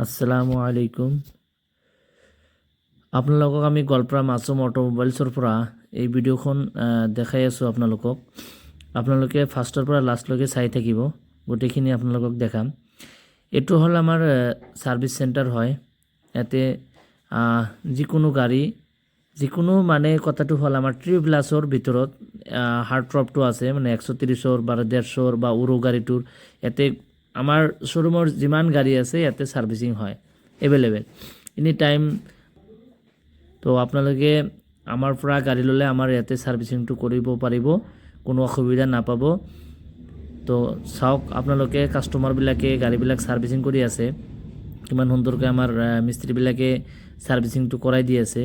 আসসালামু আলাইকুম। আপোনালোকক আমি গোৱালপাৰা মাছুম অটোমোবাইলছৰ পৰা এই ভিডিঅ'খন দেখাই আছোঁ আপোনালোকক। আপোনালোকে ফাৰ্ষ্টৰ পৰা লাষ্টলৈকে চাই থাকিব, গোটেইখিনি আপোনালোকক দেখাম। এইটো হ'ল আমাৰ ছাৰ্ভিচ চেণ্টাৰ হয়। ইয়াতে যিকোনো গাড়ী যিকোনো মানে কথাটো হ'ল আমাৰ ট্ৰিপ্লাছৰ ভিতৰত হাৰ্ড টপটো আছে, মানে 130ৰ বা 150ৰ বা উৰো গাড়ীটোৰ ইয়াতে আমাৰ শ্ব'ৰুমৰ যিমান গাড়ী আছে ইয়াতে ছাৰ্ভিচিং হয়, এভেইলেবল এনি টাইম। তো আপোনালোকে আমাৰ পৰা গাড়ী ল'লে আমাৰ ইয়াতে ছাৰ্ভিচিংটো কৰিব পাৰিব, কোনো অসুবিধা নাপাব। তো চাওক আপোনালোকে কাষ্টমাৰবিলাকে গাড়ীবিলাক ছাৰ্ভিচিং কৰি আছে, কিমান সুন্দৰকৈ আমাৰ মিস্ত্ৰীবিলাকে ছাৰ্ভিচিংটো কৰাই দি আছে।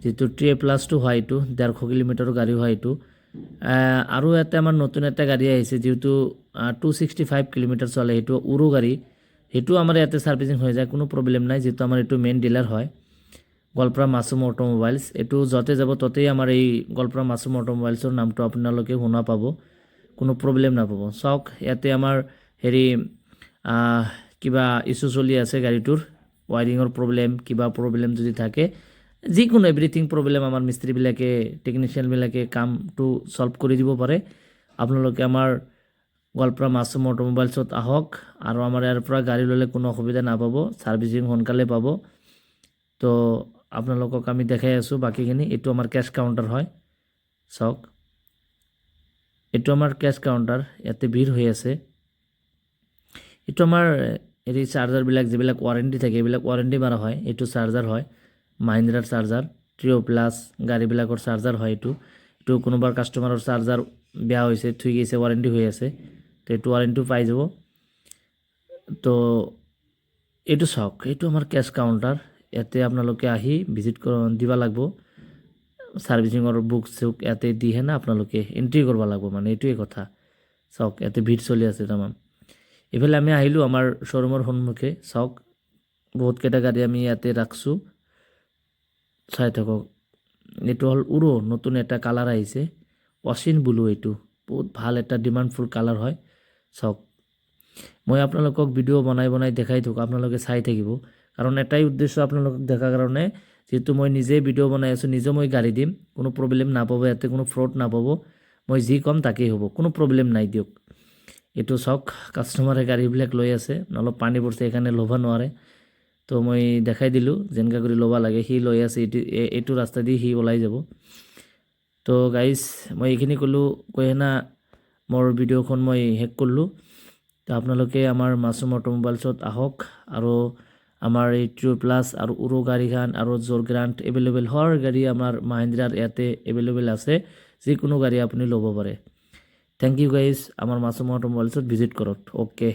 যিটো ট্ৰিপ্লাছটো হয় এইটো 150 কিলোমিটাৰৰ গাড়ী হয় এইটো। আৰু ইয়াতে আমাৰ নতুন এটা গাড়ী আহিছে যিহেতু 265 কিলোমিটাৰ চলে, সেইটো উৰো গাড়ী, সেইটো আমাৰ ইয়াতে ছাৰ্ভিচিং হৈ যায়, কোনো প্ৰব্লেম নাই। যিহেতু আমাৰ এইটো মেইন ডিলাৰ হয় গোৱালপাৰা মাছুম অটোমোবাইলছ। এইটো য'তে যাব ত'তেই আমাৰ এই গোৱালপাৰা মাছুম অটোমোবাইলছৰ নামটো আপোনালোকে শুনা পাব, কোনো প্ৰব্লেম নাপাব। চাওক ইয়াতে আমাৰ কিবা ইছ্যু চলি আছে গাড়ীটোৰ, ৱাইৰিঙৰ প্ৰব্লেম, কিবা প্ৰব্লেম যদি থাকে, যিকোনো এভৰিথিং প্ৰব্লেম আমাৰ মিস্ত্ৰীবিলাকে টেকনিচিয়ানবিলাকে কামটো ছল্ভ কৰি দিব পাৰে। আপোনালোকে আমাৰ গোৱালপাৰা মাছুম অটোমোবাইলছত আহক, আৰু আমাৰ ইয়াৰ পৰা গাড়ী ল'লে কোনো অসুবিধা নাপাব, ছাৰ্ভিচিং সোনকালে পাব। তো আপোনালোকক আমি দেখাই আছোঁ বাকীখিনি। এইটো আমাৰ কেছ কাউণ্টাৰ হয়, চাওক এইটো আমাৰ কেছ কাউণ্টাৰ, ইয়াতে ভিৰ হৈ আছে। এইটো আমাৰ চাৰ্জাৰবিলাক যিবিলাক ৱাৰেণ্টি থাকে এইবিলাক ৱাৰেণ্টি মাৰা হয়। এইটো চাৰ্জাৰ হয়, মাহিন্দ্ৰাৰ চাৰ্জাৰ, ট্ৰিঅ' গাড়ীবিলাকৰ চাৰ্জাৰ হয় এইটো। এইটো কোনোবাৰ কাষ্টমাৰৰ চাৰ্জাৰ বেয়া হৈছে, থৈ গৈছে, ৱাৰেণ্টি হৈ আছে, তো এইটো ৱাৰেণ্টিটো পাই যাব। তো এইটো চাওক, এইটো আমাৰ কেছ কাউণ্টাৰ। ইয়াতে আপোনালোকে আহি ভিজিট দিব লাগিব, ছাৰ্ভিচিঙৰ বুক চুক ইয়াতে দিহে না আপোনালোকে এণ্ট্ৰি কৰিব লাগিব, মানে এইটোৱে কথা। চাওক ইয়াতে ভিৰ চলি আছে তামাম। এইফালে আমি আহিলোঁ আমাৰ শ্ব'ৰুমৰ সন্মুখে, চাওক বহুতকেইটা গাড়ী আমি ইয়াতে ৰাখছোঁ, চাই থাকক। এইটো হ'ল উৰো, নতুন এটা কালাৰ আহিছে, ৱাচিন ব্লু। এইটো বহুত ভাল এটা ডিমাণ্ডফুল কালাৰ হয়। চাওক মই আপোনালোকক ভিডিঅ' বনাই বনাই দেখাই থাকোঁ, আপোনালোকে চাই থাকিব, কাৰণ এটাই উদ্দেশ্য আপোনালোকক দেখাৰ কাৰণে। যিহেতু মই নিজে ভিডিঅ' বনাই আছোঁ, নিজে মই গাড়ী দিম, কোনো প্ৰব্লেম নাপাব, ইয়াতে কোনো ফ্ৰড নাপাব। মই যি ক'ম তাকেই হ'ব, কোনো প্ৰব্লেম নাই দিয়ক। এইটো চাওক কাষ্টমাৰে গাড়ীবিলাক লৈ আছে, অলপ পানী পৰিছে সেইকাৰণে ল'ব নোৱাৰে। তো মই দেখাই দিলোঁ যেনেকৈ কৰি ল'ব লাগে, সি লৈ আছে, এইটো ৰাস্তা দি সি ওলাই যাব। তো গাইজ মই এইখিনি ক'লোঁ, কৈ হেনা মোৰ ভিডিঅ'খন মই শেষ কৰিলোঁ। তো আপোনালোকে আমাৰ মাছুম অটোমোবাইলছত আহক, আৰু আমাৰ এই ট্ৰিঅ' আৰু উৰো গাড়ীখন আৰু জ'ৰ গ্ৰাণ্ট এভেইলেবল হোৱাৰ গাড়ী আমাৰ মাহিন্দ্ৰাৰ ইয়াতে এভেইলেবল আছে, যিকোনো গাড়ী আপুনি ল'ব পাৰে। থেংক ইউ গাইজ, আমাৰ মাছুম অটোমোবাইলছত ভিজিট কৰক। অ'কে।